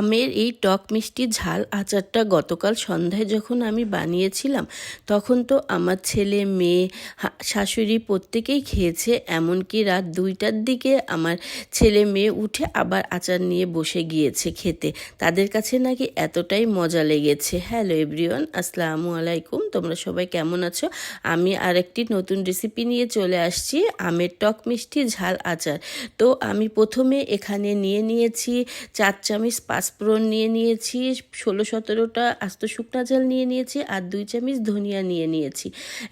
আমের এই টক মিষ্টি ঝাল আচারটা গতকাল সন্ধ্যায় যখন আমি বানিয়েছিলাম তখন তো আমার ছেলে মেয়ে শাশুড়ি প্রত্যেকেই খেয়েছে। এমনকি রাত 2টার দিকে আমার ছেলে মেয়ে উঠে আবার আচার নিয়ে বসে গিয়েছে খেতে। তাদের কাছে নাকি এতটাই মজা লেগেছে। হ্যালো এভরিওয়ান, আসসালামু আলাইকুম। তোমরা সবাই কেমন আছো? আমি আরেকটি নতুন রেসিপি নিয়ে চলে আসছি, আমের টক মিষ্টি ঝাল আচার। তো আমি প্রথমে এখানে নিয়েছি 4 চামচ পাঁচফোড়ন নিয়েছি, 16-17টা আস্ত শুকনা ঝাল নিয়েছি, আর 2 চামচ ধনিয়া নিয়েছি।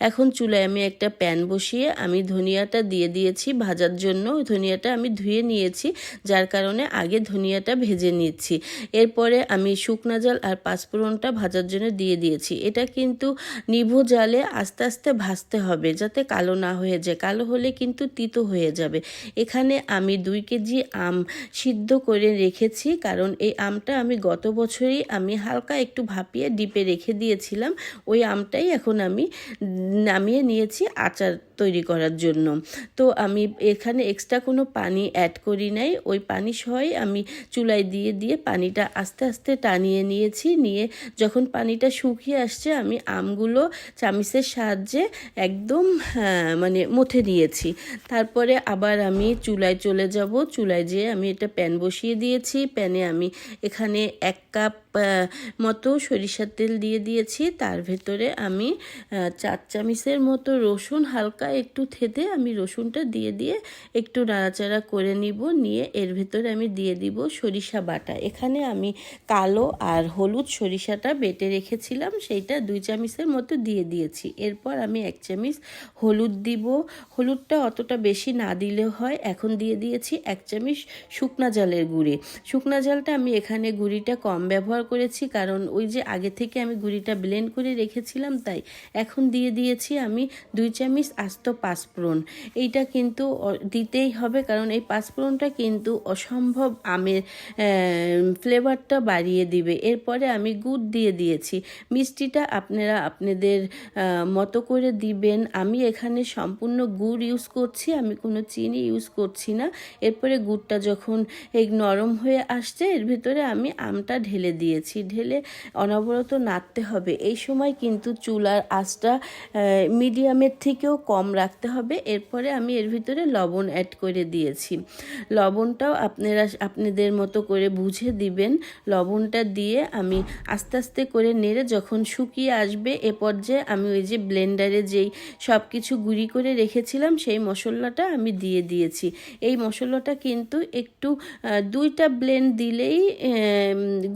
এখন চুলায় আমি একটা প্যান বসিয়ে আমি ধনিয়াটা দিয়ে দিয়েছি ভাজার জন্য। ধনিয়াটা আমি ধুয়ে নিয়েছি, যার কারণে আগে ধনিয়াটা ভেজে নিচ্ছি। এরপরে আমি শুকনা ঝাল আর পাঁচফোড়নটা ভাজার জন্য দিয়ে দিয়েছি। এটা কিন্তু নিভু জালে আস্তে আস্তে ভাজতে হবে, যাতে কালো না হয়ে যায়। কালো হলে কিন্তু তিতো হয়ে যাবে। এখানে আমি 2 কেজি আম সিদ্ধ করে রেখেছি, কারণ এই আমটা আমি গত বছরই আমি হালকা একটু ভাপিয়ে ডিপে রেখে দিয়েছিলাম। ওই আমটাই এখন আমি নামিয়ে নিয়েছি আচার তৈরি করার জন্য। তো আমি এখানে এক্সট্রা কোনো পানি অ্যাড করি নাই, ওই পানি সহই আমি চুলায় দিয়ে পানিটা আস্তে আস্তে টানিয়ে নিয়েছি। নিয়ে যখন পানিটা শুকিয়ে আসছে আমি আমগুলো চামিচের সাহায্যে একদম মানে মথে নিয়েছি। তারপরে আবার আমি চুলায় চলে যাব। চুলায় যেয়ে আমি এটা প্যান বসিয়ে দিয়েছি। প্যানে আমি এখানে 1 কাপ মতো সরিষার তেল দিয়ে দিয়েছি। তার ভেতরে আমি 4 চামচের মতো রসুন হালকা একটু থেতে আমি রসুনটা দিয়ে একটু নাড়াচাড়া করে নিব। নিয়ে এর ভেতরে আমি দিয়ে দিব সরিষা বাটা। এখানে আমি কালো আর হলুদ সরিষাটা বেটে রেখেছিলাম, সেইটা 2 চামচের মতো দিয়ে দিয়েছি। এরপর আমি 1 চামচ হলুদ দিব। হলুদটা অতটা বেশি না দিলেও হয়। এখন দিয়ে দিয়েছি 1 চামচ শুকনা ঝালের গুঁড়ি। শুকনা ঝালটা আমি এখানে গুঁড়িটা কম ব্যবহার করেছি, কারণ ওই যে আগে থেকে আমি গুঁড়িটা ব্লেন্ড করে রেখেছিলাম, তাই। এখন দিয়ে দিয়েছি আমি 2 চামচ আস্ত পাঁচফোড়ন। এইটা কিন্তু দিতেই হবে, কারণ এই পাঁচফোড়নটা কিন্তু অসম্ভব আমের ফ্লেভারটা বাড়িয়ে দিবে। এরপরে আমি গুড় দিয়ে দিয়েছি। মিষ্টিটা আপনারা আপনাদের মতো করে দিবেন। আমি এখানে সম্পূর্ণ গুড় ইউজ করছি, আমি কোনো চিনি ইউজ করছি না। এরপরে গুড়টা যখন এই নরম হয়ে আসছে, এর ভিতরে আমি আমটা ঢেলে দিয়েছি। ঢেলে অনবরত নাড়তে হবে। এই সময় কিন্তু চুলার আঁচটা মিডিয়ামের থেকেও কম রাখতে হবে। এরপরে আমি এর ভিতরে লবণ অ্যাড করে দিয়েছি। লবণটাও আপনারা আপনাদের মতো করে বুঝে দিবেন। লবণটা দিয়ে আমি আস্তে আস্তে করে নেড়ে যখন শুকিয়ে আসবে, এ পর্যায়ে আমি ওই যে ব্লেন্ডারে যেই সব কিছু গুঁড়ি করে রেখেছিলাম সেই মশলাটা আমি দিয়ে দিয়েছি। এই মশলাটা কিন্তু একটু 2টা ব্লেন্ড দিলেই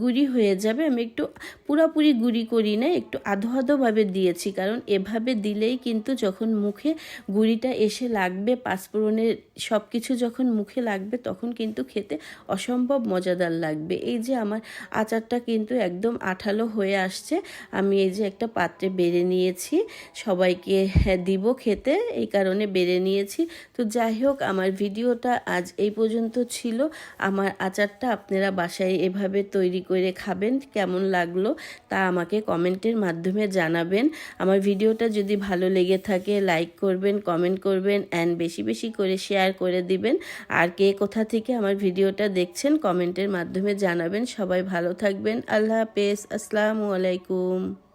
গুঁড়ি হয়ে যাবে। আমি একটু পুরোপুরি গুঁড়ি করি না, একটু আধো আধোভাবে দিয়েছি, কারণ এভাবে দিলেই কিন্তু যখন মুখে গুঁড়িটা এসে লাগবে, পাঁচফোড়নের সব কিছু যখন মুখে লাগবে, তখন কিন্তু খেতে অসম্ভব মজাদার লাগবে। এই যে আমার আচারটা কিন্তু একদম আঠালো হয়ে আসছে। আমি এই যে একটা পাত্রে বেড়ে নিয়েছি, সবাইকে দিব খেতে, এই কারণে বেড়ে নিয়েছি। তো যাই হোক, আমার ভিডিওটা আজ এই পর্যন্ত ছিল। আমার আচারটা আপনারা বাসায় এভাবে তৈরি করে খাবেন, কেমন লাগলো তা আমাকে কমেন্টের মাধ্যমে জানাবেন। আমার ভিডিওটা যদি ভালো লেগে থাকে লাইক করবেন, কমেন্ট করবেন, অ্যান্ড বেশি বেশি করে শেয়ার করে দিবেন। আর কে কোথা থেকে আমার ভিডিওটা দেখছেন কমেন্টের মাধ্যমে জানাবেন। সবাই ভালো থাকবেন। আল্লাহ হাফেজ, আসসালামু আলাইকুম।